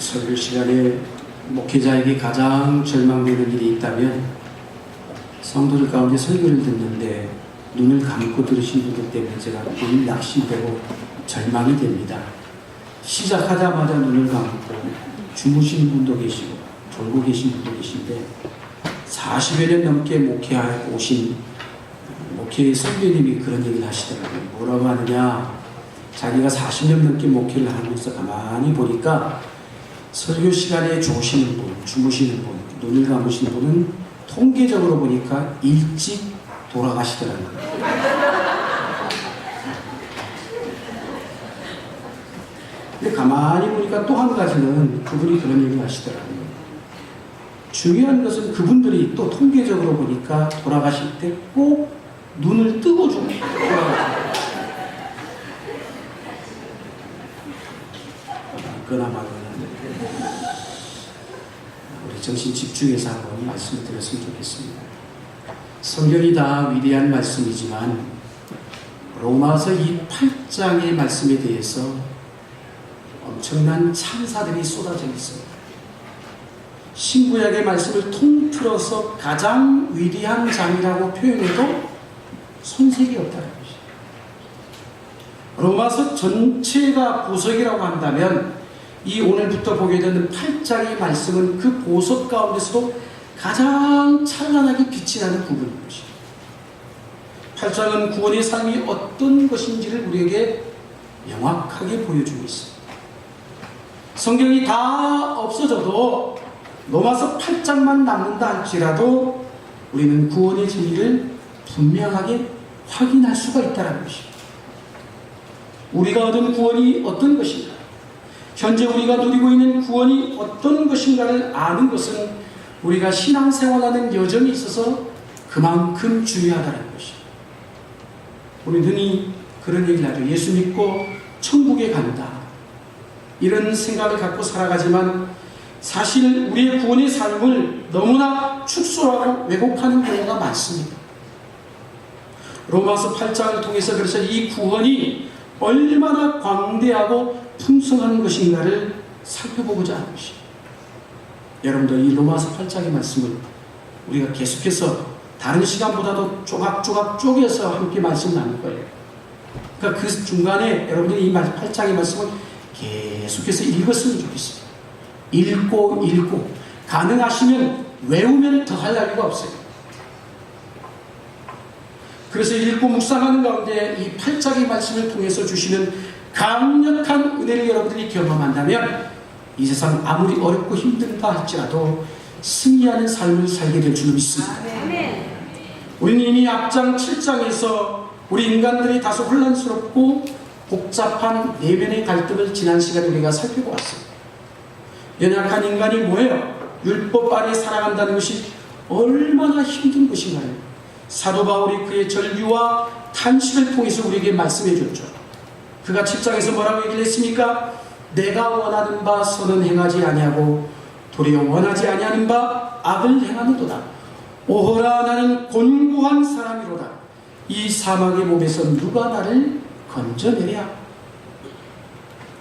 설교 시간에 목회자에게 가장 절망되는 일이 있다면 성도들 가운데 설교를 듣는데 눈을 감고 들으신 분들 때문에 제가 늘 낙심되고 절망이 됩니다. 시작하자마자 눈을 감고 주무시는 분도 계시고 졸고 계신 분도 계신데 40여 년 넘게 목회하고 오신 목회 선배님이 그런 얘기를 하시더라고요. 뭐라고 하느냐, 자기가 40년 넘게 목회를 하면서 가만히 보니까 설교 시간에 좋으시는 분, 주무시는 분, 눈을 감으시는 분은 통계적으로 보니까 일찍 돌아가시더라고요. 근데 가만히 보니까 또 한 가지는 그분이 그런 얘기를 하시더라고요. 중요한 것은 그분들이 또 통계적으로 보니까 돌아가실 때 꼭 눈을 뜨고 돌아가세요. 그나마 우리 정신 집중해서 한번 말씀을 드렸으면 좋겠습니다. 성경이 다 위대한 말씀이지만 로마서 이 8장의 말씀에 대해서 엄청난 찬사들이 쏟아져 있습니다. 신구약의 말씀을 통틀어서 가장 위대한 장이라고 표현해도 손색이 없다는 것이죠. 로마서 전체가 보석이라고 한다면 이 오늘부터 보게 되는 8장의 말씀은 그 보석 가운데서도 가장 찬란하게 빛이 나는 부분인 것이죠. 8장은 구원의 삶이 어떤 것인지를 우리에게 명확하게 보여주고 있습니다. 성경이 다 없어져도 로마서 8장만 남는다 할지라도 우리는 구원의 진리를 분명하게 확인할 수가 있다는 것입니다. 우리가 얻은 구원이 어떤 것인가, 현재 우리가 누리고 있는 구원이 어떤 것인가를 아는 것은 우리가 신앙생활하는 여정에 있어서 그만큼 중요하다는 것입니다. 우리 흔히 그런 얘기를 하죠. 예수 믿고 천국에 간다, 이런 생각을 갖고 살아가지만 사실 우리의 구원의 삶을 너무나 축소하고 왜곡하는 경우가 많습니다. 로마서 8장을 통해서 그래서 이 구원이 얼마나 광대하고 풍성한 것인가를 살펴보고자 하는 것입니다. 여러분들, 이 로마서 8장의 말씀을 우리가 계속해서 다른 시간보다도 조각조각 쪼개서 함께 말씀 나눌 거예요. 그러니까 그 중간에 여러분들이 이 8장의 말씀을 계속해서 읽었으면 좋겠습니다. 읽고 가능하시면 외우면 더 할 나위가 없어요. 그래서 읽고 묵상하는 가운데 이 8장의 말씀을 통해서 주시는 강력한 은혜를 여러분들이 경험한다면 이 세상 아무리 어렵고 힘들다 할지라도 승리하는 삶을 살게 될 줄 믿습니다. 우리는 이미 앞장 7장에서 우리 인간들이 다소 혼란스럽고 복잡한 내면의 갈등을 지난 시간에 우리가 살펴보았습니다. 연약한 인간이 뭐예요? 율법 아래 살아간다는 것이 얼마나 힘든 것인가요? 사도 바울이 그의 절규와 탄식을 통해서 우리에게 말씀해 줬죠. 그가 7장에서 뭐라고 얘기를 했습니까? 내가 원하는 바 선은 행하지 아니하고 도리어 원하지 아니하는 바 악을 행하는도다. 오호라, 나는 곤고한 사람이로다. 이 사망의 몸에서 누가 나를 건져내랴.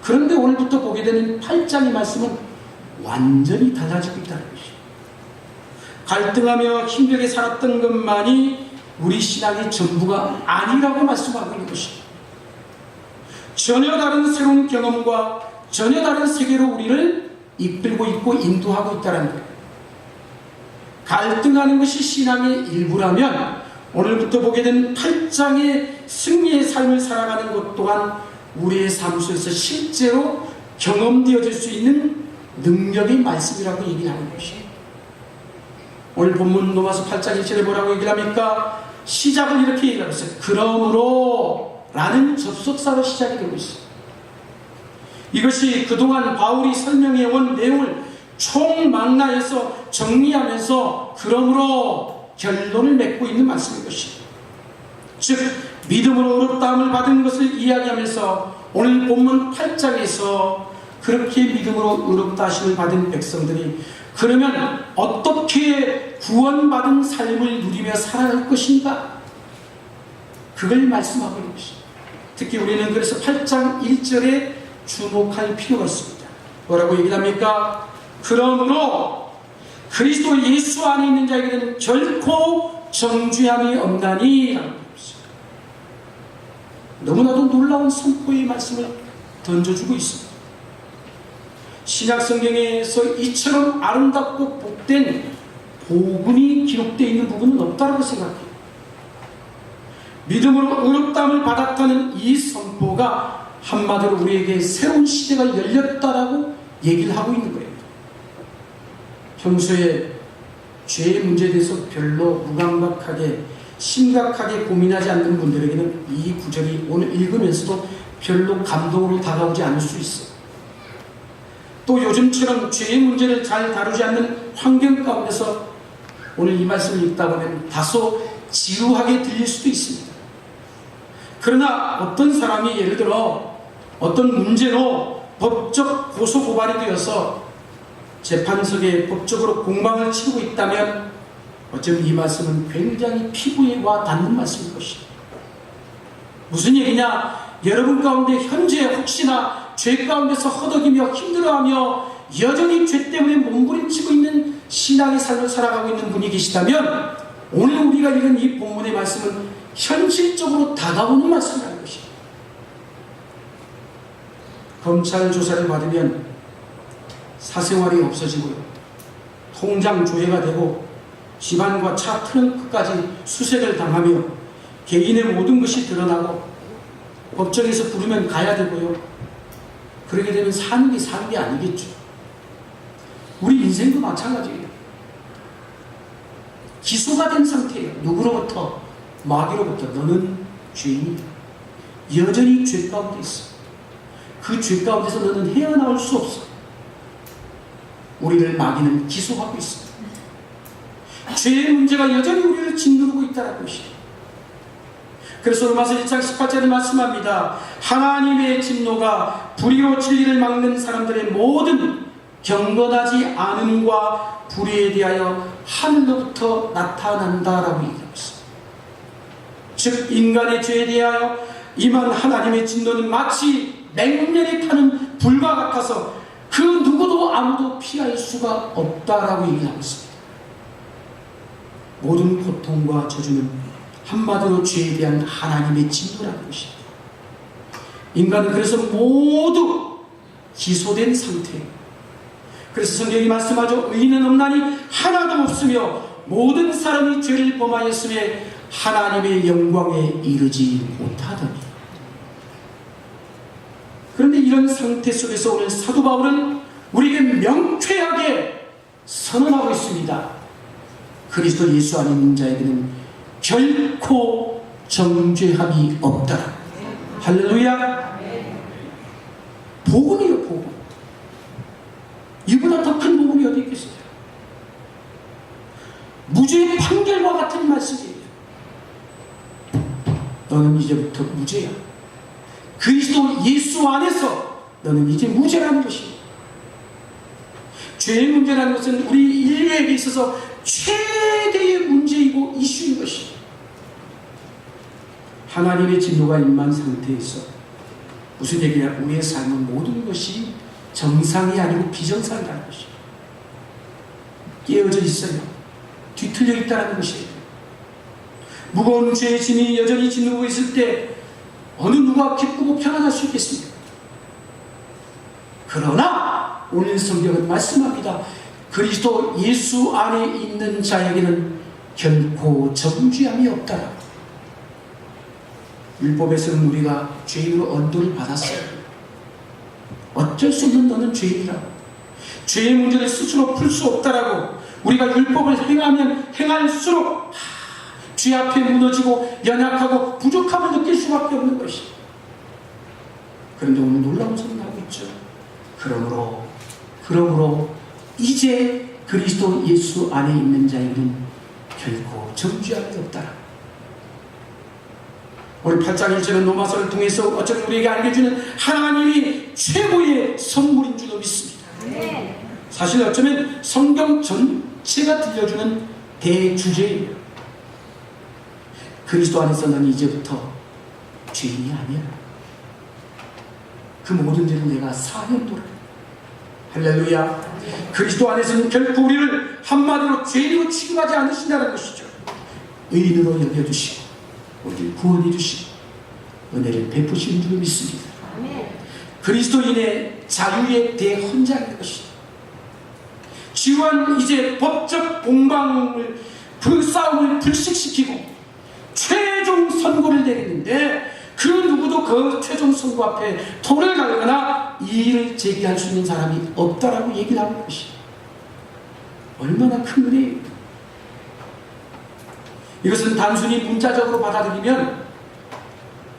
그런데 오늘부터 보게 되는 8장의 말씀은 완전히 달라지고 있다는 것이죠. 갈등하며 힘들게 살았던 것만이 우리 신앙의 전부가 아니라고 말씀하고 있는 것입니다. 전혀 다른 새로운 경험과 전혀 다른 세계로 우리를 이끌고 있고 인도하고 있다는 거예요. 갈등하는 것이 신앙의 일부라면 오늘부터 보게 된 8장의 승리의 삶을 살아가는 것 또한 우리의 삶 속에서 실제로 경험되어질 수 있는 능력의 말씀이라고 얘기를 하는 것이에요. 오늘 본문 로마서 8장 1절에 뭐라고 얘기를 합니까? 시작을 이렇게 얘기하고 있어요. 그러므로 라는 접속사로 시작이 되고 있어요. 이것이 그동안 바울이 설명해온 내용을 총망라해서 정리하면서 그러므로 결론을 맺고 있는 말씀인 것입니다. 즉 믿음으로 의롭다함을 받은 것을 이야기하면서 오늘 본문 8장에서 그렇게 믿음으로 의롭다 하심을 받은 백성들이 그러면 어떻게 구원받은 삶을 누리며 살아갈 것인가? 그걸 말씀하고 있는 것입니다. 특히 우리는 그래서 8장 1절에 주목할 필요가 있습니다. 뭐라고 얘기합니까? 그러므로 그리스도 예수 안에 있는 자에게는 결코 정죄함이 없나니 라고 했습니다. 너무나도 놀라운 선포의 말씀을 던져주고 있습니다. 신약 성경에서 이처럼 아름답고 복된 복음이 기록되어 있는 부분은 없다고 생각해요. 믿음으로 의롭다함을 받았다는 이 선포가 한마디로 우리에게 새로운 시대가 열렸다라고 얘기를 하고 있는 거예요. 평소에 죄의 문제에 대해서 별로 무감각하게 심각하게 고민하지 않는 분들에게는 이 구절이 오늘 읽으면서도 별로 감동으로 다가오지 않을 수 있어요. 또 요즘처럼 죄의 문제를 잘 다루지 않는 환경 가운데서 오늘 이 말씀을 읽다 보면 다소 지루하게 들릴 수도 있습니다. 그러나 어떤 사람이 예를 들어 어떤 문제로 법적 고소고발이 되어서 재판석에 법적으로 공방을 치르고 있다면 어쩌면 이 말씀은 굉장히 피부에 와 닿는 말씀인 것입니다. 무슨 얘기냐? 여러분 가운데 현재 혹시나 죄 가운데서 허덕이며 힘들어하며 여전히 죄 때문에 몸부림치고 있는 신앙의 삶을 살아가고 있는 분이 계시다면 오늘 우리가 읽은 이 본문의 말씀은 현실적으로 다가오는 말씀이라는 것입니다. 검찰 조사를 받으면 사생활이 없어지고요. 통장 조회가 되고 집안과 차 트렁크까지 수색을 당하며 개인의 모든 것이 드러나고 법정에서 부르면 가야 되고요. 그러게 되면 사는 게 아니겠죠. 우리 인생도 마찬가지예요. 기소가 된 상태예요. 누구로부터? 마귀로부터. 너는 죄인이다. 여전히 죄 가운데 있어. 그 죄 가운데서 너는 헤어나올 수 없어. 우리를 마귀는 기소하고 있습니다. 죄의 문제가 여전히 우리를 짓누르고 있다는 것이에요. 그래서 로마서 1장 18절에 말씀합니다. 하나님의 진노가 불의로 진리를 막는 사람들의 모든 경건하지 않음과 불의에 대하여 하늘로부터 나타난다라고 얘기하고 있습니다. 즉 인간의 죄에 대하여 임한 하나님의 진노는 마치 맹렬히 타는 불과 같아서 그 누구도 아무도 피할 수가 없다라고 얘기하고 있습니다. 모든 고통과 저주는 한마디로 죄에 대한 하나님의 진노라는 것입니다. 인간은 그래서 모두 기소된 상태예요. 그래서 성경이 말씀하죠. 의인은 없나니 하나도 없으며 모든 사람이 죄를 범하였음에 하나님의 영광에 이르지 못하더니. 그런데 이런 상태 속에서 오늘 사도 바울은 우리에게 명쾌하게 선언하고 있습니다. 그리스도 예수 안에 있는 자에게는 결코 정죄함이 없다. 할렐루야. 복음이요, 복음. 이보다 더 큰 복음이 어디 있겠어요? 무죄의 판결과 같은 말씀이에요. 너는 이제부터 무죄야. 그리스도 예수 안에서 너는 이제 무죄라는 것입니다. 죄의 문제라는 것은 우리 인류에게 있어서 최대의 문제이고 이슈인 것입니다. 하나님의 진노가 임한 상태에서 무슨 얘기냐? 우리의 삶은 모든 것이 정상이 아니고 비정상이라는 것입니다. 깨어져 있어요. 뒤틀려 있다는 것이에요. 무거운 죄의 짐이 여전히 짓누르고 있을 때 어느 누가 기쁘고 편안할 수 있겠습니까? 그러나 오늘 성경은 말씀합니다. 그리스도 예수 안에 있는 자에게는 결코 정죄함이 없다라고. 율법에서는 우리가 죄인으로 언도를 받았어요. 어쩔 수 없는 너는 죄인이라고. 죄의 문제를 스스로 풀 수 없다라고. 우리가 율법을 행하면 행할수록 죄 앞에 무너지고 연약하고 부족함을 느낄 수밖에 없는 것이. 그런데 오늘 놀라운 소리를 하고 있죠. 그러므로 이제 그리스도 예수 안에 있는 자에게는 결코 정죄함이 없다라. 오늘 8장 1절은 로마서를 통해서 어쩌면 우리에게 알려주는 하나님이 최고의 선물인 줄로 믿습니다. 사실 어쩌면 성경 전체가 들려주는 대주제예요. 그리스도 안에서 넌 이제부터 죄인이 아니야. 그 모든 죄를 내가 사했노라. 할렐루야. 그리스도 안에서는 결코 우리를 한마디로 죄인으로 취급하지 않으신다는 것이죠. 의인으로 여겨주시고 우리를 구원해 주시고 은혜를 베푸시는 줄을 믿습니다. 그리스도인의 자유의 대헌장인 것이죠. 지wan 이제 법적 공방을 그 싸움을 불식시키고 최종 선고를 내리는데 그 누구도 그 최종 선고 앞에 토를 갈거나 이의를 제기할 수 있는 사람이 없다라고 얘기를 하는 것이 얼마나 큰 은혜예요. 이것은 단순히 문자적으로 받아들이면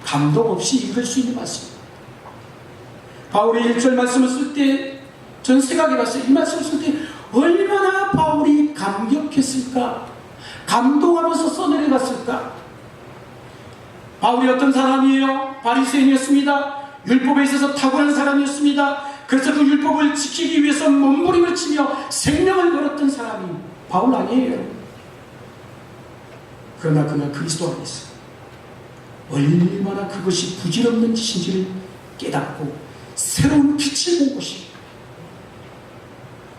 감동 없이 읽을 수 있는 말씀입니다. 바울이 1절 말씀을 쓸 때 전 생각해봤어요. 이 말씀을 쓸 때 얼마나 바울이 감격했을까, 감동하면서 써내려갔을까. 바울이 어떤 사람이에요? 바리새인이었습니다. 율법에 있어서 탁월한 사람이었습니다. 그래서 그 율법을 지키기 위해서 몸부림을 치며 생명을 걸었던 사람이 바울 아니에요. 그러나 그가 그리스도 안에서 얼마나 그것이 부질없는 짓인지를 깨닫고 새로운 빛을 본 것이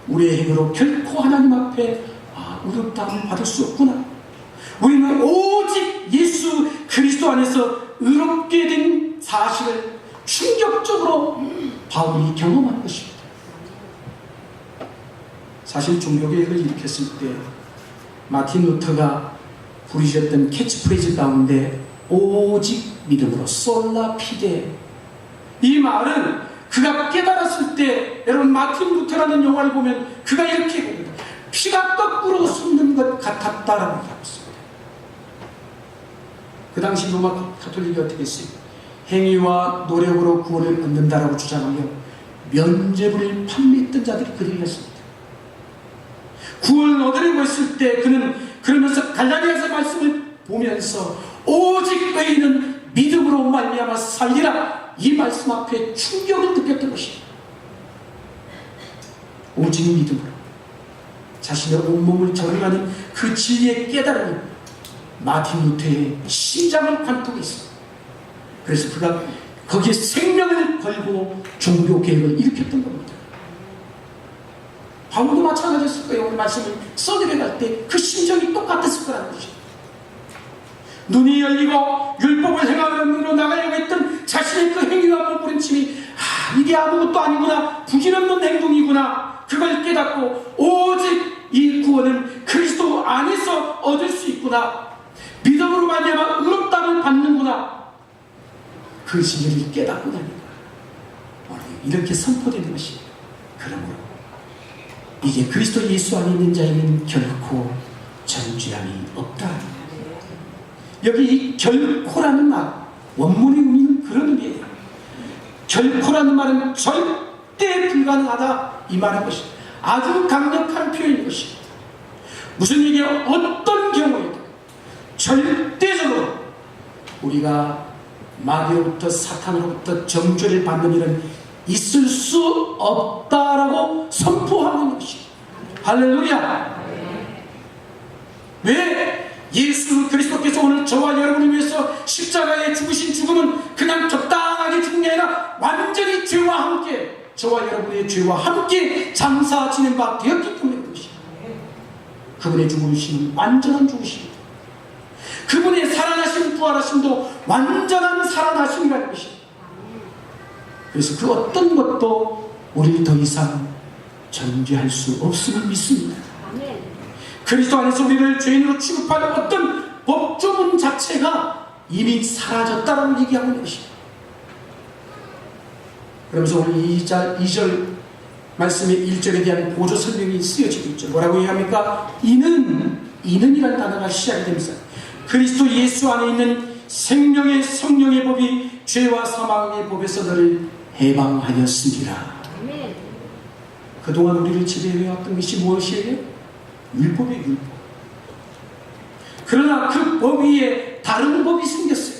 우리의 행위로 결코 하나님 앞에 의롭다함을 받을 수 없구나. 우리는 오직 예수 그리스도 안에서 의롭게 된 사실을 충격적으로 바울이 경험한 것입니다. 사실 종교개혁을 일으켰을 때 마틴 루터가 부르셨던 캐치프레이즈 가운데 오직 믿음으로 솔라 피데, 이 말은 그가 깨달았을 때, 여러분 마틴 루터라는 영화를 보면 그가 이렇게 봅니다. 피가 거꾸로 솟는 것 같았다라고 얘기했습니다. 그 당시 로마 가톨릭이 어떻게 했어요? 행위와 노력으로 구원을 얻는다라고 주장하며 면죄부를 판매했던 자들이 그들이었습니다. 구원을 얻으려고 했을 때 그는 그러면서 갈라디아서 말씀을 보면서 오직 의인은 믿음으로 말미암아 살리라, 이 말씀 앞에 충격을 느꼈던 것입니다. 오직 믿음으로 자신의 온몸을 적응하는 그 진리의 깨달음이 마틴 루터의 심장을 관통해 있습니다. 그래서 그가 거기에 생명을 걸고 종교개혁을 일으켰던 겁니다. 바울도 마찬가지였을 거예요. 오늘 말씀을 써내려갈 때 그 심정이 똑같았을 거라는 것입니다. 눈이 열리고 율법을 행하는 눈으로 나가려고 했던 자신의 그 행위와 몸부림침이 이게 아무것도 아니구나, 부질없는 행동이구나, 그걸 깨닫고 오직 이 구원은 그리스도 안에서 얻을 수 있구나, 믿음으로 말미암아 의롭다함을 받는구나, 그 진리를 깨닫고 다니는 거야. 이렇게 선포되는 것입니다. 그러므로 이제 그리스도 예수 안에 있는 자에게는 결코 정죄함이 없다. 여기 이 결코라는 말, 원문의 의미는 그런 의미예요. 결코라는 말은 절대 불가능하다, 이 말인 것입니다. 아주 강력한 표현인 것입니다. 무슨 얘기예요? 어떤 경우에도 절대적으로 우리가 마귀로부터 사탄으로부터 정죄를 받는 일은 있을 수 없다라고 선포하는 것입니다. 할렐루야. 왜? 예수 그리스도께서 오늘 저와 여러분을 위해서 십자가에 죽으신 죽음은 그냥 적당하게 죽은 게 아니라 완전히 죄와 함께, 저와 여러분의 죄와 함께 장사 지낸 바 되었기 때문에 그것입니다. 그분의 죽으심은 완전한 죽으심입니다. 그분의 살아나심 부활하심도 완전한 살아나심이라는 것입니다. 그래서 그 어떤 것도 우리를 더 이상 정죄할 수 없음을 믿습니다. 그리스도 안에서 우리를 죄인으로 취급하는 어떤 법조문 자체가 이미 사라졌다고 얘기하고 있는 것입니다. 그러면서 오늘 2절 말씀의 1절에 대한 보조 설명이 쓰여지고 있죠. 뭐라고 얘기합니까? 이는이라는 단어가 시작이 됩니다. 그리스도 예수 안에 있는 생명의 성령의 법이 죄와 사망의 법에서 너를 해방하였으리라. 그동안 우리를 지배해왔던 것이 무엇이에요? 율법의 율법. 그러나 그 법 위에 다른 법이 생겼어요.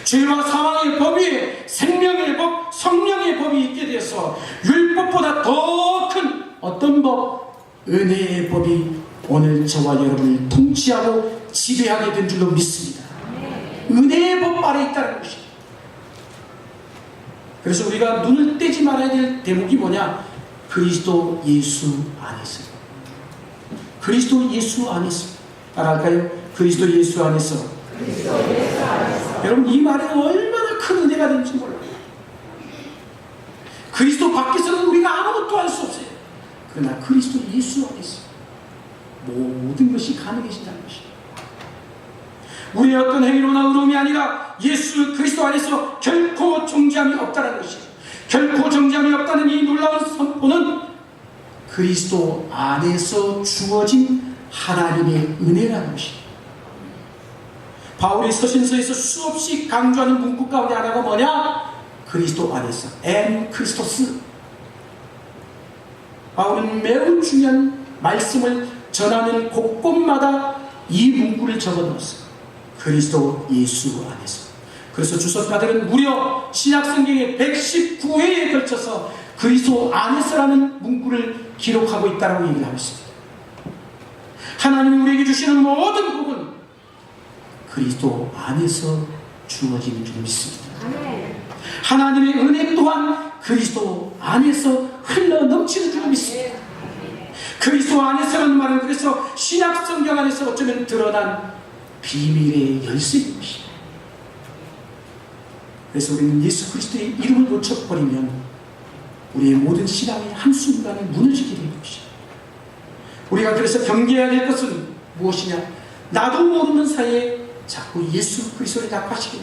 죄와 사망의 법 위에 생명의 법, 성령의 법이 있게 되어서 율법보다 더 큰 어떤 법? 은혜의 법이 오늘 저와 여러분을 통치하고 지배하게 된 줄로 믿습니다. 은혜의 법 아래 있다는 것입니다. 그래서 우리가 눈을 떼지 말아야 될 대목이 뭐냐? 그리스도 예수 안에서. 그리스도 예수 안에서. 따라할까요? 그리스도 예수 안에서. 여러분, 이 말이 얼마나 큰 은혜가 되는지 몰라요. 그리스도 밖에서는 우리가 아무것도 할 수 없어요. 그러나 그리스도 예수 안에서 모든 것이 가능해진다는 것입니다. 우리의 어떤 행위로나 의로움이 아니라 예수 그리스도 안에서 결코 정죄함이 없다는 것이에요. 결코 정죄함이 없다는 이 놀라운 선포는 그리스도 안에서 주어진 하나님의 은혜라는 것입니다. 바울이 서신서에서 수없이 강조하는 문구 가운데 하나가 뭐냐? 그리스도 안에서. 엔 크리스토스. 바울은 매우 중요한 말씀을 전하는 곳곳마다 이 문구를 적어놓았어요. 그리스도 예수 안에서. 그래서 주석가들은 무려 신약성경의 119회에 걸쳐서 그리스도 안에서라는 문구를 기록하고 있다고 얘기를 하고 있습니다. 하나님이 우리에게 주시는 모든 복은 그리스도 안에서 주어지는 줄 믿습니다. 하나님의 은혜 또한 그리스도 안에서 흘러 넘치는 줄 믿습니다. 그리스도 안에서라는 말은 그래서 신약 성경 안에서 어쩌면 드러난 비밀의 열쇠인 것입니다. 그래서 우리는 예수 그리스도의 이름을 놓쳐버리면 우리의 모든 신앙이 한순간에 무너지게 되는 것입니다. 우리가 그래서 경계해야 될 것은 무엇이냐? 나도 모르는 사이에 자꾸 예수 그리스도를 낙하시게,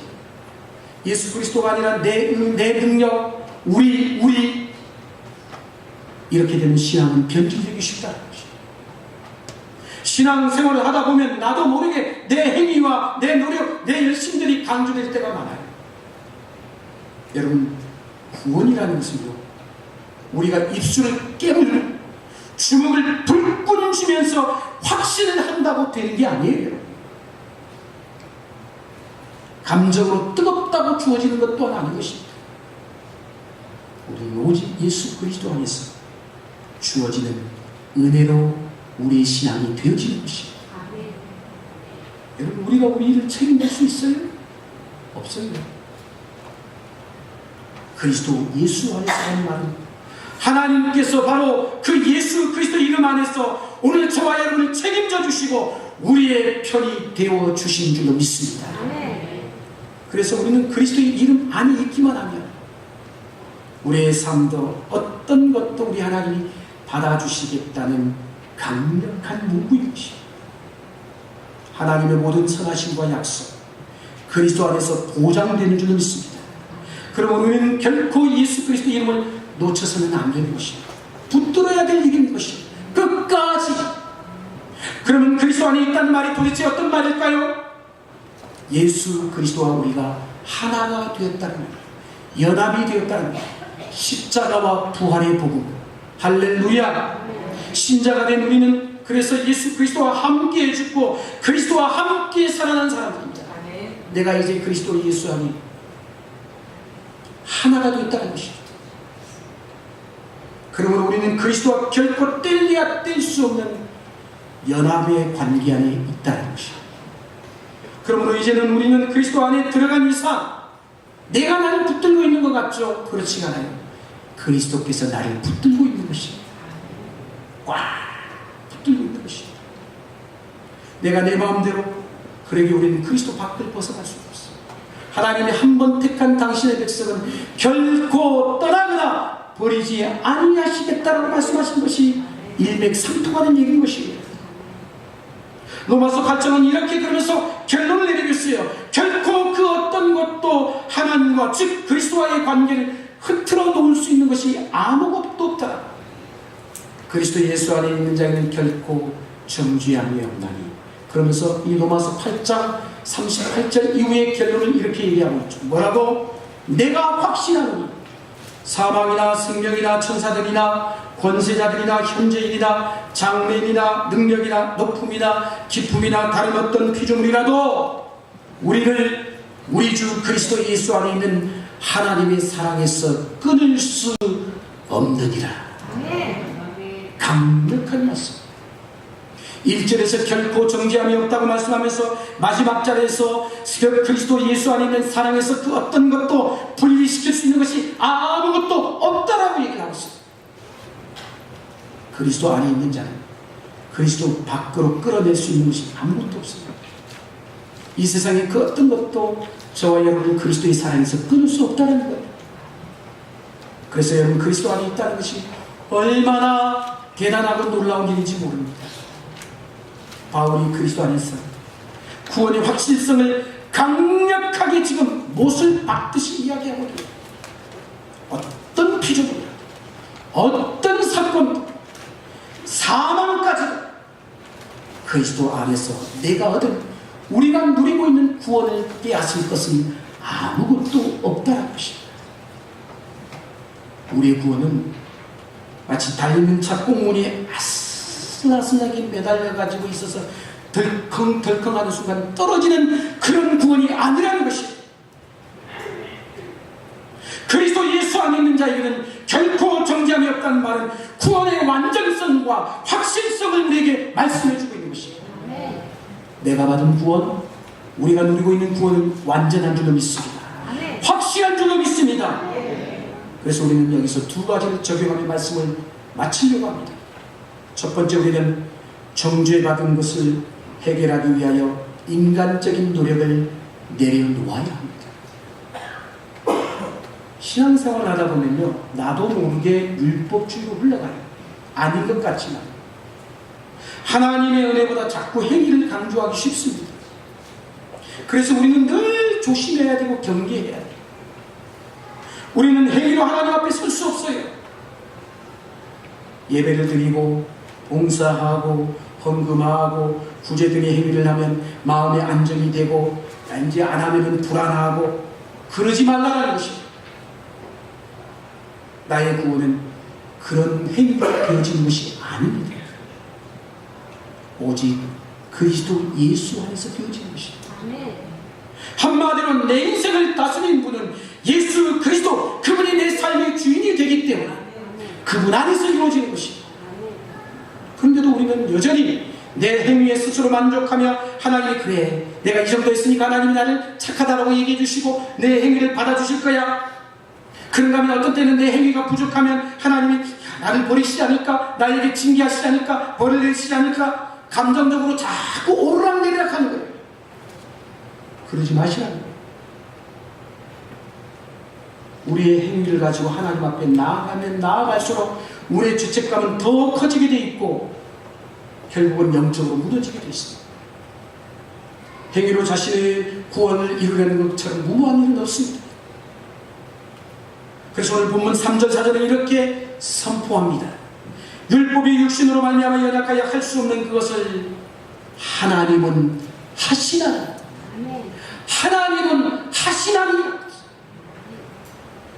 예수 그리스도가 아니라 내 능력, 우리 이렇게 되면 신앙은 변질되기 쉽다는 것입니다. 신앙생활을 하다 보면 나도 모르게 내 행위와 내 노력, 내 열심들이 강조될 때가 많아요. 여러분, 구원이라는 것은요, 우리가 입술을 깨물고 주먹을 불끈 쥐면서 확신을 한다고 되는 게 아니에요. 감정으로 뜨겁다고 주어지는 것 또한 아닌 것입니다. 우리는 오직 예수 그리스도 안에서 주어지는 은혜로 우리의 신앙이 되어지는 것입니다. 여러분, 우리가 우리 일을 책임질 수 있어요? 없어요. 그리스도 예수 안에서 하는 말은 하나님께서 바로 그 예수 그리스도 이름 안에서 오늘 저와 여러분을 책임져 주시고 우리의 편이 되어 주신 줄로 믿습니다. 그래서 우리는 그리스도의 이름 안에 있기만 하면 우리의 삶도 어떤 것도 우리 하나님이 받아주시겠다는 강력한 문구인 것입니다. 하나님의 모든 선하심과 약속, 그리스도 안에서 보장되는 줄로 믿습니다. 그러면 우리는 결코 예수 그리스도의 이름을 놓쳐서는 안 되는 것입니다. 붙들어야 될 일인 것입니다. 끝까지. 그러면 그리스도 안에 있다는 말이 도대체 어떤 말일까요? 예수 그리스도와 우리가 하나가 되었다는 말, 연합이 되었다는 말, 십자가와 부활의 복음. 할렐루야. 신자가 된 우리는 그래서 예수 그리스도와 함께 죽고 그리스도와 함께 살아난 사람들입니다. 내가 이제 그리스도 예수 안에 하나가 되었다는 것입니다. 그러므로 우리는 그리스도와 결코 뗄래야 뗄 수 없는 연합의 관계 안에 있다는 것입니다. 그러므로 이제는 우리는 그리스도 안에 들어간 이상 내가 나를 붙들고 있는 것 같죠? 그렇지 않아요. 그리스도께서 나를 붙들고 있는 것입니다. 꽉 붙들고 있는 것입니다. 내가 내 마음대로, 그러기 우리는 그리스도 밖을 벗어날 수 없어. 하나님이 한 번 택한 당신의 백성은 결코 떠나거나 버리지 아니하시겠다라고 말씀하신 것이 일맥상통하는 얘기인 것입니다. 로마서 8장은 이렇게 그러면서 결론을 내리고 있어요. 결코 그 어떤 것도 하나님과 즉 그리스도와의 관계를 흐트러 놓을 수 있는 것이 아무것도 없다. 그리스도 예수 안에 있는 자에는 결코 정죄함이 없나니. 그러면서 이 로마서 8장 38절 이후의 결론을 이렇게 얘기하고 있죠. 뭐라고? 내가 확신하노니 사망이나 생명이나 천사들이나 권세자들이나 현재일이나 장래일이나 능력이나 높음이나 기품이나 다른 어떤 피조물이라도 우리를 우리 주 그리스도 예수 안에 있는 하나님의 사랑에서 끊을 수 없느니라. 강력한 말씀. 1절에서 결코 정죄함이 없다고 말씀하면서 마지막 절에서 그리스도 예수 안에 있는 사랑에서 그 어떤 것도 분리시킬 수 있는 것이 아무것도 없다라고 얘기를 하고 있습니다. 그리스도 안에 있는 자는 그리스도 밖으로 끌어낼 수 있는 것이 아무것도 없습니다. 이 세상에 그 어떤 것도 저와 여러분 그리스도의 사랑에서 끊을 수 없다는 거예요. 그래서 여러분 그리스도 안에 있다는 것이 얼마나 대단하고 놀라운 일인지 모릅니다. 바울이 그리스도 안에서 구원의 확실성을 강력하게 지금 못을 박듯이 이야기하고 있습니다. 어떤 피조물이야, 어떤 사건, 사망까지도 그리스도 안에서 내가 얻은, 우리가 누리고 있는 구원을 빼앗을 것은 아무것도 없다는 것입니다. 우리의 구원은 마치 달리는 차 꽁무니에 아슬아슬하게 매달려가지고 있어서 덜컹덜컹하는 순간 떨어지는 그런 구원이 아니라는 것입니다. 그리스도 예수 안에 있는 자에게는 결코 정죄함이 없다는 말은 구원의 완전성과 확실성을 우리에게 말씀해주고 있는 것입니다. 내가 받은 구원, 우리가 누리고 있는 구원은 완전한 줄로 믿습니다. 확실한 줄로 믿습니다. 그래서 우리는 여기서 두 가지를 적용하며 말씀을 마치려고 합니다. 첫 번째, 우리는 정죄받은 것을 해결하기 위하여 인간적인 노력을 내려놓아야 합니다. 신앙생활을 하다 보면요, 나도 모르게 율법주의로 흘러가요. 아닌 것 같지만 하나님의 은혜보다 자꾸 행위를 강조하기 쉽습니다. 그래서 우리는 늘 조심해야 되고 경계해야 돼요. 우리는 행위로 하나님 앞에 설 수 없어요. 예배를 드리고 봉사하고 헌금하고 구제 등의 행위를 하면 마음의 안정이 되고, 이제 안 하면 불안하고, 그러지 말라는 것입니다. 나의 구원은 그런 행위로 되어진 것이 아닙니다. 오직 그리스도 예수 안에서 되어진 것입니다. 한마디로 내 인생을 다스리는 분은 예수 그리스도, 그분이 내 삶의 주인이 되기 때문에 그분 안에서 이루어지는 것입니다. 그런데도 우리는 여전히 내 행위에 스스로 만족하며, 하나님이 그래, 내가 이 정도 했으니까 하나님이 나를 착하다라고 얘기해 주시고 내 행위를 받아주실 거야. 그런가 하면 어떤 때는 내 행위가 부족하면 하나님이 나를 버리시지 않을까, 나에게 징계하시지 않을까, 벌을 내리시지 않을까, 감정적으로 자꾸 오르락내리락 하는 거예요. 그러지 마시라는 거예요. 우리의 행위를 가지고 하나님 앞에 나아가면 나아갈수록 우리의 죄책감은 더 커지게 돼 있고 결국은 영적으로 무너지게 돼 있습니다. 행위로 자신의 구원을 이루려는 것처럼 무모한 일은 없습니다. 그래서 오늘 본문 3절 4절에 이렇게 선포합니다. 율법이 육신으로 말미암아 연약하여 할 수 없는 그것을 하나님은 하시나니, 하나님은 하시나니,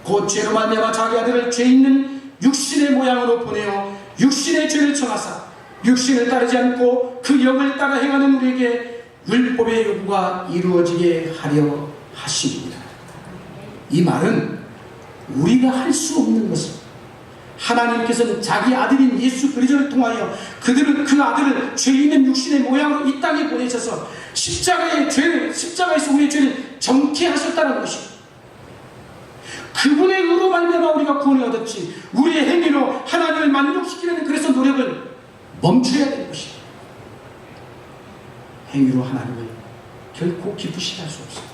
곧 죄로 말미암아 자기 아들을 죄 있는 육신의 모양으로 보내어 육신의 죄를 청하사 육신을 따르지 않고 그 영을 따라 행하는 우리에게 율법의 요구가 이루어지게 하려 하십니다. 이 말은 우리가 할 수 없는 것을 하나님께서는 자기 아들인 예수 그리스도를 통하여 그 아들을 죄 있는 육신의 모양으로 이 땅에 보내셔서 십자가에서 우리의 죄를 정케 하셨다는 것입니다. 그분의 의로 말미암아 우리가 구원을 얻었지, 우리의 행위로 하나님을 만족시키려는 그래서 노력을 멈춰야 되는 것입니다. 행위로 하나님을 결코 기쁘시게 할 수 없습니다.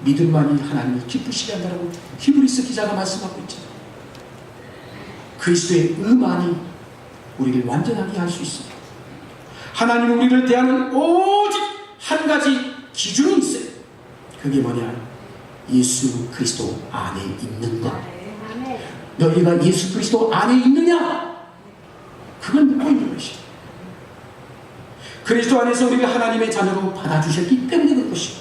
믿음만이 하나님을 기쁘시게 한다고 히브리서 기자가 말씀하고 있죠. 그리스도의 의만이 우리를 완전하게 할 수 있습니다. 하나님은 우리를 대하는 오직 한 가지 기준이 있어요. 그게 뭐냐? 예수 그리스도 안에 있는 것. 너희가 예수 그리스도 안에 있느냐? 그걸 묻고 있는 것이죠. 그리스도 안에서 우리를 하나님의 자녀로 받아주셨기 때문에 그런 것이고,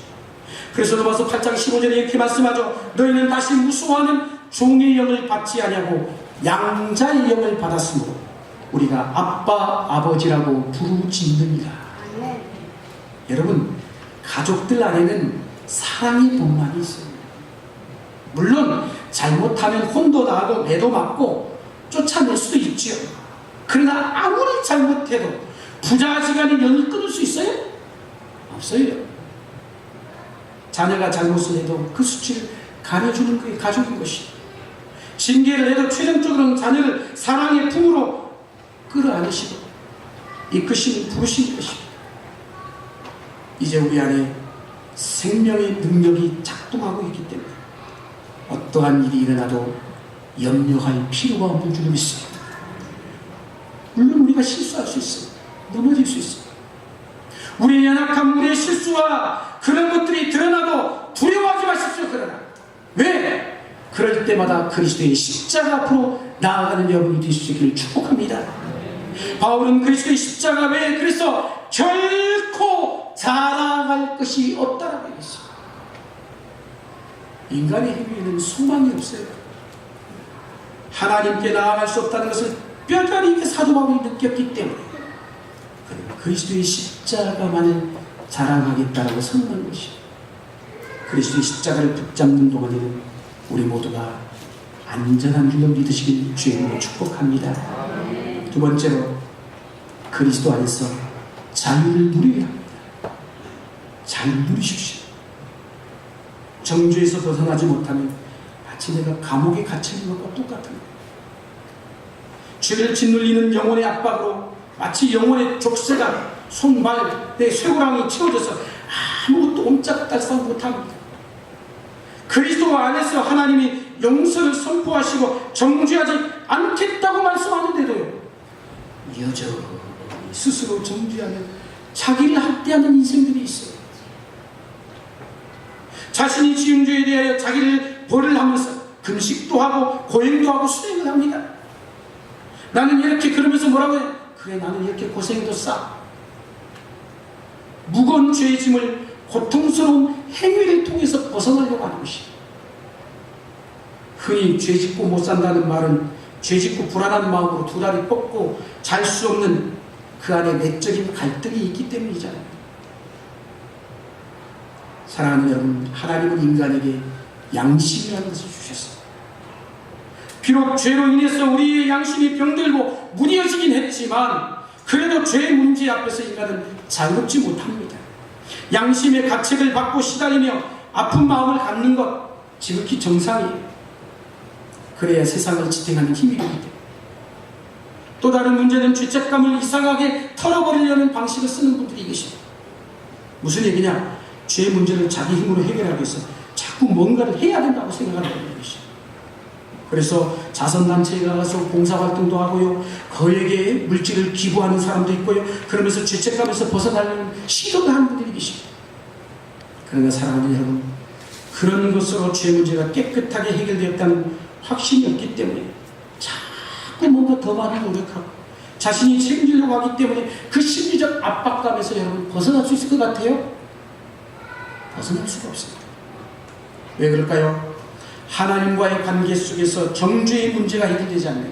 그래서 로마서 8장 15절에 이렇게 말씀하죠. 너희는 다시 무수하는 종의 영을 받지 아니하고 양자의 영을 받았으므로 우리가 아빠 아버지라고 부르짖느니라. 여러분, 가족들 안에는 사랑의 본만이 있어요. 물론 잘못하면 혼도 나고 매도 맞고 쫓아낼 수도 있죠. 그러나 아무리 잘못해도 부자지간에 연을 끊을 수 있어요? 없어요. 자녀가 잘못을 해도 그 수치를 가려주는 그게 가족인 것이. 징계를 해도 최종적으로는 자녀를 사랑의 품으로 끌어안으시고 이끄시는 부르신 것입니다. 이제 우리 안에 생명의 능력이 작동하고 있기 때문에 어떠한 일이 일어나도 염려할 필요가 없는 줄 믿습니다. 물론 우리가 실수할 수 있어요. 넘어질 수 있어요. 우리의 연약함, 우리의 실수와 그런 것들이 드러나도 두려워하지 마십시오. 그러나 왜? 그럴 때마다 그리스도의 십자가 앞으로 나아가는 여러분이 되실 수 있기를 축복합니다. 바울은 그리스도의 십자가 외에 그래서 결코 자랑할 것이 없다라고 얘기했습니다. 인간의 행위에는 소망이 없어요. 하나님께 나아갈 수 없다는 것을 뼈저리 사도 바울이 느꼈기 때문에 그리스도의 십자가만을 자랑하겠다라고 선언한 것이, 그리스도의 십자가를 붙잡는 동안에는 우리 모두가 안전한 줄로 믿으시길 주님으로 축복합니다. 두 번째로, 그리스도 안에서 자유를 누리게 합니다. 자유를 누리십시오. 정죄에서 벗어나지 못하면 마치 내가 감옥에 갇혀있는 것과 똑같은 거예요. 죄를 짓눌리는 영혼의 압박으로 마치 영혼의 족쇄가 손발, 내 쇠고랑이 채워져서 아무것도 옴짝달싹 못합니다. 그리스도 안에서 하나님이 용서를 선포하시고 정죄하지 않겠다고 말씀하는데도요, 여전히 스스로 정죄하며 자기를 학대하는 인생들이 있어요. 자신이 지은 죄에 대하여 자기를 벌을 하면서 금식도 하고 고행도 하고 수행을 합니다. 나는 이렇게, 그러면서 뭐라고 해요? 그래, 나는 이렇게 고생도 싸. 무거운 죄의 짐을 고통스러운 행위를 통해서 벗어나려고 하는 것이, 흔히 죄 짓고 못 산다는 말은 죄 짓고 불안한 마음으로 두 다리 뻗고 잘 수 없는 그 안에 내적인 갈등이 있기 때문이잖아요. 사랑하는 여러분, 하나님은 인간에게 양심이라는 것을 주셨어요. 비록 죄로 인해서 우리의 양심이 병들고 무뎌지긴 했지만 그래도 죄의 문제 앞에서 인간은 자유롭지 못합니다. 양심의 가책을 받고 시달리며 아픈 마음을 갖는 것 지극히 정상이에요. 그래야 세상을 지탱하는 힘이 되기 때문에. 또 다른 문제는 죄책감을 이상하게 털어버리려는 방식을 쓰는 분들이 계십니다. 무슨 얘기냐? 죄의 문제를 자기 힘으로 해결하기 위해서 자꾸 뭔가를 해야 된다고 생각하는 것입니다. 그래서 자선단체에 가서 봉사활동도 하고요, 거액의 물질을 기부하는 사람도 있고요, 그러면서 죄책감에서 벗어나려는 시도를 하는 분들이 계십니다. 그러나 사랑하는 여러분, 그런 것으로 죄 문제가 깨끗하게 해결되었다는 확신이 없기 때문에 자꾸 뭔가 더 많이 노력하고 자신이 책임지려고 하기 때문에 그 심리적 압박감에서 여러분 벗어날 수 있을 것 같아요? 벗어날 수가 없습니다. 왜 그럴까요? 하나님과의 관계 속에서 정죄의 문제가 해결되지 않는,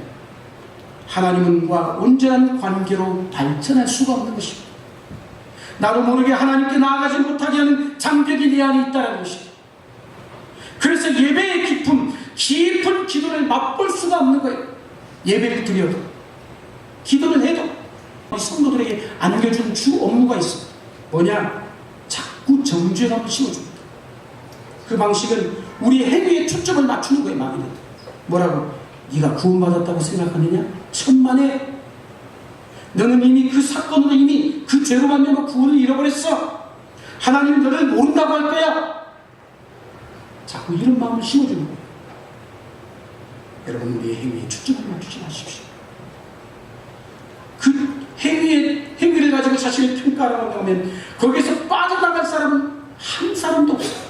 하나님과 온전한 관계로 발전할 수가 없는 것입니다. 나도 모르게 하나님께 나아가지 못하게 하는 장벽이 내 안에 있다는 것입니다. 그래서 예배의 깊은 기도를 맛볼 수가 없는 거예요. 예배를 드려도, 기도를 해도 우리 성도들에게 안겨준 주 업무가 있어요. 뭐냐? 자꾸 정죄감을 심어줍니다. 그 방식은 우리 행위에 초점을 맞추는 거예요. 마귀는 뭐라고? 네가 구원받았다고 생각하느냐? 천만에, 너는 이미 그 사건으로 이미 그 죄로 말미암아 구원을 잃어버렸어. 하나님 너를 모른다고 할 거야. 자꾸 이런 마음을 심어주는 거예요. 여러분, 우리의 행위에 초점을 맞추지 마십시오. 그 행위를 가지고 자신을 평가하라고 하면 거기에서 빠져나갈 사람은 한 사람도 없어요.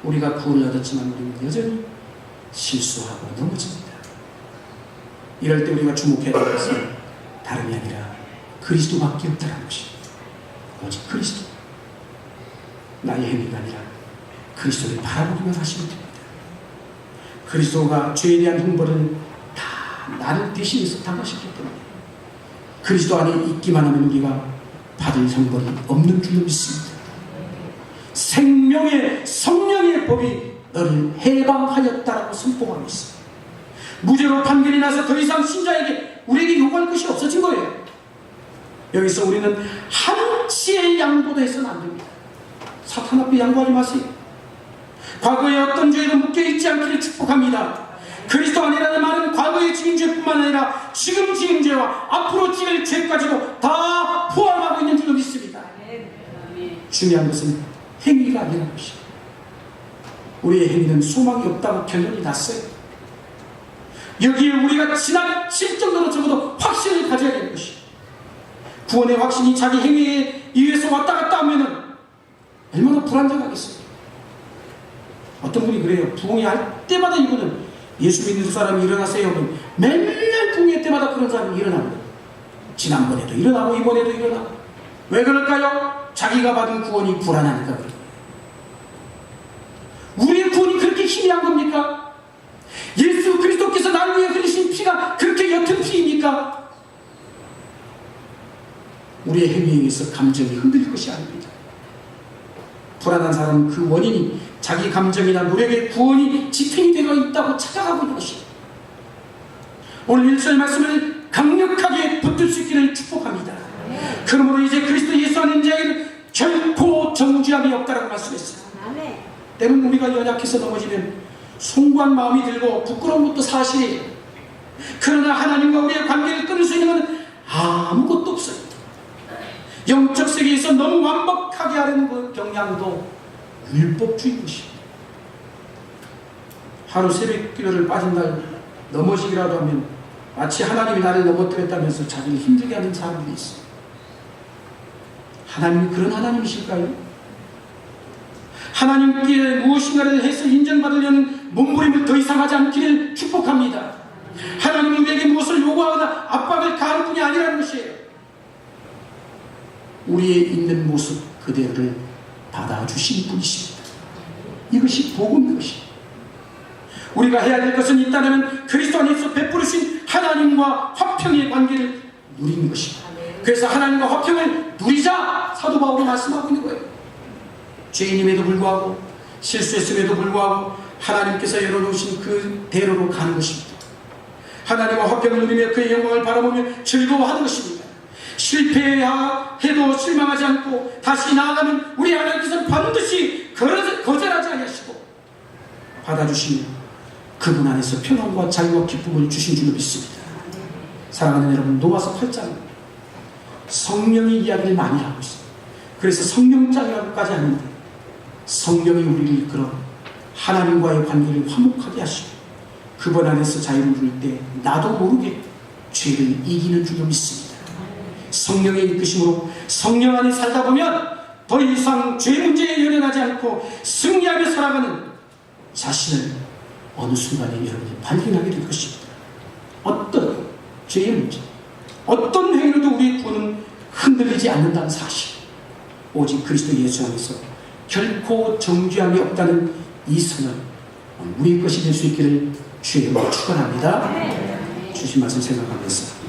우리가 구원을 얻었지만 우리는 여전히 실수하고 넘어집니다. 이럴 때 우리가 주목해야 될 것은 다름이 아니라 그리스도밖에 없다는 것입니다. 오직 그리스도. 나의 행위가 아니라 그리스도를 바라보기만 하시면 됩니다. 그리스도가 죄에 대한 형벌을 다 나를 대신해서 당하셨기 때문에 그리스도 안에 있기만 하면 우리가 받을 형벌이 없는 줄로 믿습니다. 생명의 성령의 법이 너를 해방하였다라고 선포하고 있습니다. 무죄로 판결이 나서 더 이상 신자에게 우리에게 요구할 것이 없어진 거예요. 여기서 우리는 한치의 양보도 해서는 안 됩니다. 사탄 앞에 양보하지 마세요. 과거에 어떤 죄에도 묶여있지 않기를 축복합니다. 그리스도 안이라는 말은 과거의 지은 죄뿐만 아니라 지금 지은 죄와 앞으로 지을 죄까지도 다 포함하고 있는 줄로 믿습니다. 중요한 것은 행위가 아니라는 것입니다. 우리의 행위는 소망이 없다고 결론이 났어요. 여기에 우리가 지나칠 정도로 적어도 확신을 가져야 되는 것입니다. 구원의 확신이 자기 행위에 의해서 왔다 갔다 하면은 얼마나 불안정하겠어요. 어떤 분이 그래요. 부흥할 때마다 이거는 예수 믿는 사람이 일어나세요. 맨날 부흥회 때마다 그런 사람이 일어납니다. 지난번에도 일어나고 이번에도 일어나고. 왜 그럴까요? 자기가 받은 구원이 불안하니까 그래요. 우리의 구원이 그렇게 희미한 겁니까? 예수 그리스도께서 나를 위해 흘리신 피가 그렇게 옅은 피입니까? 우리의 행위에 의해서 감정이 흔들릴 것이 아닙니다. 불안한 사람은 그 원인이 자기 감정이나 노력의 구원이 지탱이 되어 있다고 찾아가고 있는 것입니다. 오늘 1절 말씀을 강력하게 붙들 수 있기를 축복합니다. 그러므로 이제 그리스도 예수 안에 있는 자에게는 결코 정죄함이 없다라고 말씀했어요. 때문에 우리가 연약해서 넘어지면 송구한 마음이 들고 부끄러운 것도 사실이에요. 그러나 하나님과 우리의 관계를 끊을 수 있는 것은 아무것도 없어요. 영적 세계에서 너무 완벽하게 하려는 그 경향도 율법주의 것입니다. 하루 새벽 기도를 빠진 날 넘어지기라도 하면 마치 하나님이 나를 넘어뜨렸다면서 자기를 힘들게 하는 사람들이 있어요. 하나님이 그런 하나님이실까요? 하나님께 무엇인가를 해서 인정받으려는 몸부림을 더 이상 하지 않기를 축복합니다. 하나님은 우리에게 무엇을 요구하거나 압박을 가하는 분이 아니라는 것이에요. 우리의 있는 모습 그대로를 받아주신 분이십니다. 이것이 복음인 것입니다. 우리가 해야 될 것은 있다면 그리스도 안에서 베푸르신 하나님과 화평의 관계를 누리는 것입니다. 그래서 하나님과 화평을 누리자 사도 바울이 말씀하고 있는 거예요. 죄인임에도 불구하고 실수했음에도 불구하고 하나님께서 열어놓으신 그 대로로 가는 것입니다. 하나님과 화평을 누리며 그의 영광을 바라보며 즐거워하는 것입니다. 실패해도 실망하지 않고 다시 나아가면 우리 하나님께서는 반드시 거절하지 아니하시고 받아주시며 그분 안에서 평안과 자유와 기쁨을 주신 줄로 믿습니다. 사랑하는 여러분, 로마서 8장 성령의 이야기를 많이 하고 있습니다. 그래서 성령장이라고까지 하는데 성령이 우리를 이끌어 하나님과의 관계를 화목하게 하시고 그분 안에서 자유를 누릴 때 나도 모르게 죄를 이기는 줄로 믿습니다. 성령의 이끄심으로 성령 안에 살다 보면 더 이상 죄 문제에 연연하지 않고 승리하며 살아가는 자신을 어느 순간에 여러분이 발견하게 될 것입니다. 어떤 죄의 문제, 어떤 행위로도 우리의 구원은 흔들리지 않는다는 사실, 오직 그리스도 예수 안에서 결코 정죄함이 없다는 이 선언, 우리의 것이 될 수 있기를 주의 이름으로 축원합니다. 주신 말씀 생각하면서